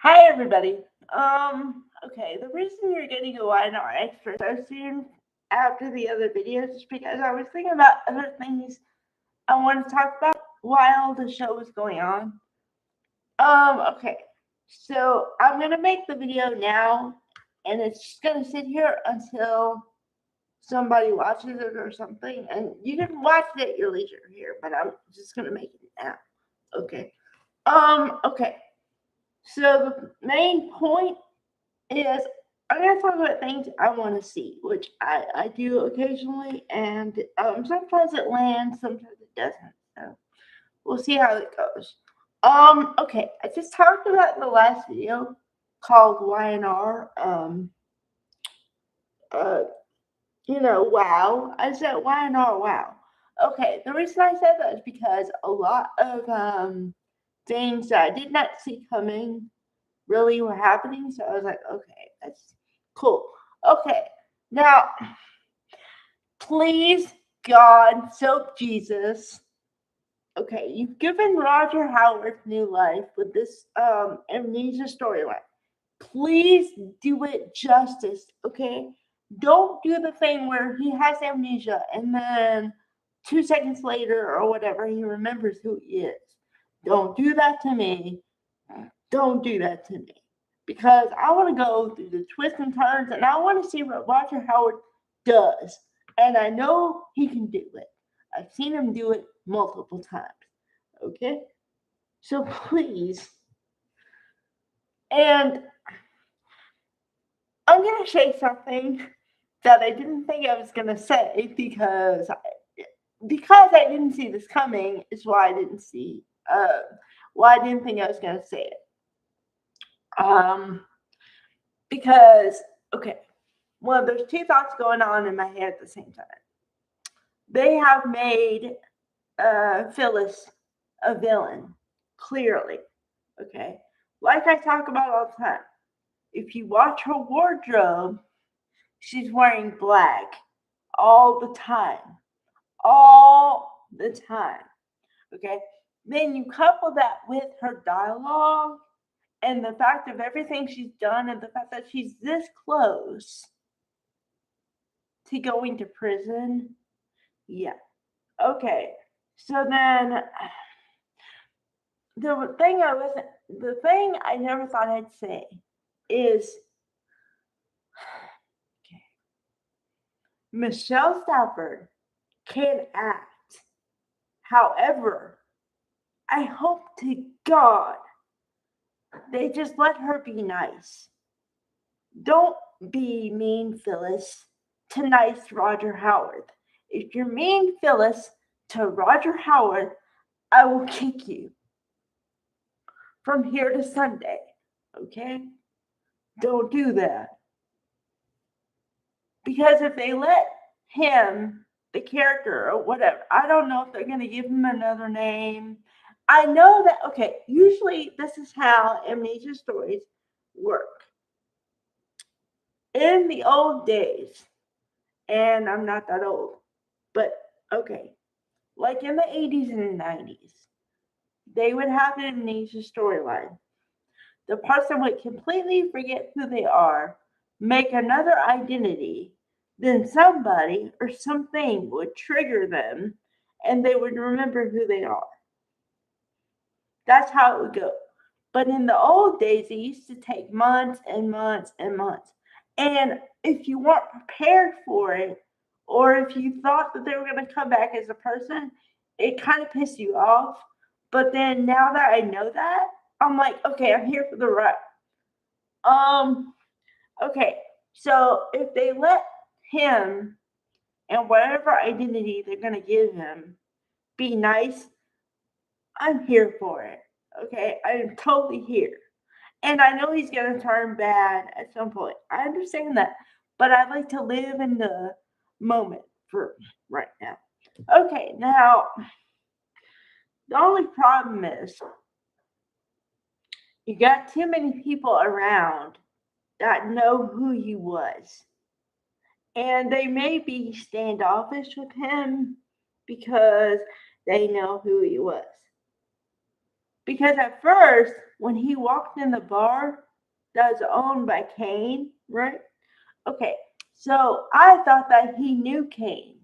Hi everybody. Okay, the reason you're getting a Y&R Extra so soon after the other videos is because I was thinking about other things I want to talk about while the show was going on. Okay. So I'm gonna make the video now and it's just gonna sit here until somebody watches it or something. And you can watch it at your leisure here, but I'm just gonna make it now. Okay. Okay. So the main point is I'm going to talk about things I want to see, which I do occasionally, and sometimes it lands, sometimes it doesn't. So we'll see how it goes. Okay, I just talked about in the last video called Y&R. Uh, wow. I said Y&R, wow. Okay, the reason I said that is because a lot of things that I did not see coming really were happening. So I was like, okay, that's cool. Okay, now please, God, soak Jesus. Okay, you've given Roger Howard new life with this amnesia storyline. Please do it justice, okay? Don't do the thing where he has amnesia and then 2 seconds later or whatever he remembers who he is. Don't do that to me. Don't do that to me. Because I want to go through the twists and turns and I want to see what Roger Howard does. And I know he can do it. I've seen him do it multiple times. Okay? So please. And I'm going to say something that I didn't think I was going to say because I didn't see this coming is why I didn't think I was going to say it. Because, okay, well, there's two thoughts going on in my head at the same time. They have made Phyllis a villain, clearly, okay? Like I talk about all the time. If you watch her wardrobe, she's wearing black all the time. All the time, okay? Then you couple that with her dialogue and the fact of everything she's done and the fact that she's this close to going to prison. Yeah. Okay. So then the thing I never thought I'd say is okay. Michelle Stafford can act. However, I hope to God they just let her be nice. Don't be mean, Phyllis, to nice Roger Howard. If you're mean, Phyllis, to Roger Howard, I will kick you from here to Sunday. Okay? Don't do that. Because if they let him, the character, or whatever, I don't know if they're going to give him another name. I know that, okay, usually this is how amnesia stories work. In the old days, and I'm not that old, but okay, like in the 80s and 90s, they would have an amnesia storyline. The person would completely forget who they are, make another identity, then somebody or something would trigger them and they would remember who they are. That's how it would go. But in the old days, it used to take months and months and months. And if you weren't prepared for it, or if you thought that they were going to come back as a person, it kind of pissed you off. But then now that I know that, I'm like, okay, I'm here for the ride. Okay, so if they let him and whatever identity they're going to give him be nice, I'm here for it. Okay, I'm totally here. And I know he's going to turn bad at some point. I understand that. But I like to live in the moment for right now. Okay, now, the only problem is you got too many people around that know who he was. And they may be standoffish with him because they know who he was. Because at first, when he walked in the bar that was owned by Kane, right? Okay, so I thought that he knew Kane.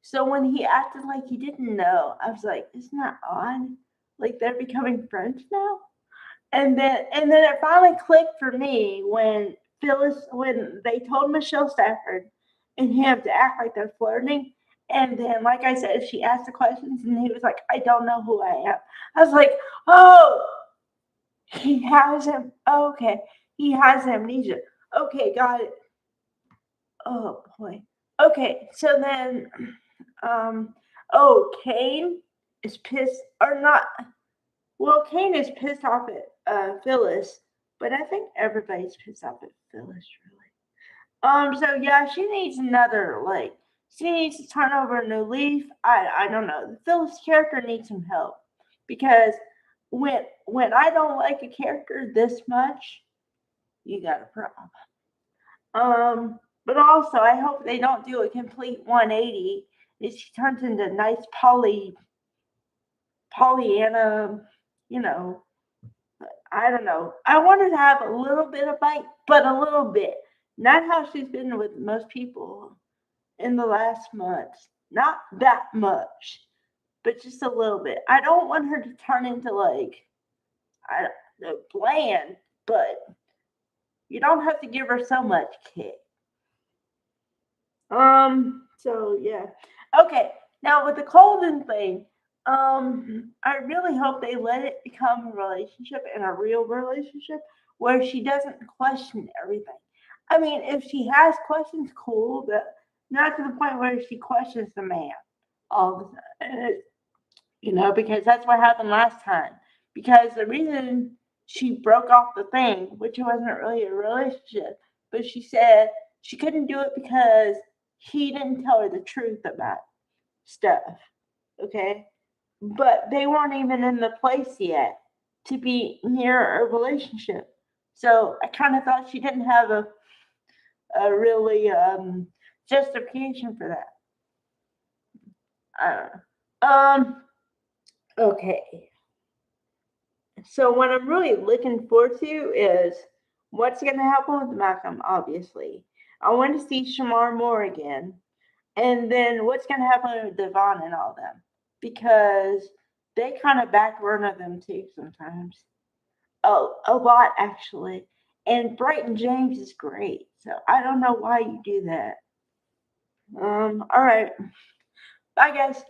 So when he acted like he didn't know, I was like, isn't that odd? Like they're becoming friends now? And then it finally clicked for me when they told Michelle Stafford and him to act like they're flirting. And then, like I said, she asked the questions and he was like, I don't know who I am. I was like, oh, he has him. Okay. He has amnesia. Okay, got it. Oh boy. Okay, so then um Kane is pissed or not. Well, Kane is pissed off at Phyllis, but I think everybody's pissed off at Phyllis, really. So yeah, she needs another she needs to turn over a new leaf. I don't know. The Phyllis character needs some help because when I don't like a character this much, you got a problem. But also I hope they don't do a complete 180 and she turns into nice Pollyanna, you know, I don't know. I want her to have a little bit of bite, but a little bit. Not how she's been with most people in the last months. Not that much, but just a little bit. I don't want her to turn into I don't know, bland, but you don't have to give her so much kick. So yeah. Okay. Now with the Colden thing, I really hope they let it become a relationship and a real relationship where she doesn't question everything. I mean, if she has questions, cool, but not to the point where she questions the man all the time. Because that's what happened last time. Because the reason she broke off the thing, which wasn't really a relationship, but she said she couldn't do it because he didn't tell her the truth about stuff. Okay? But they weren't even in the place yet to be near a relationship. So I kind of thought she didn't have a really justification for that. I don't know. Okay. So what I'm really looking forward to is what's going to happen with Malcolm, obviously. I want to see Shamar Moore again. And then what's going to happen with Devon and all them. Because they kind of backburner them too sometimes. Oh, a lot actually. And Brighton James is great. So I don't know why you do that. All right. Bye, guys.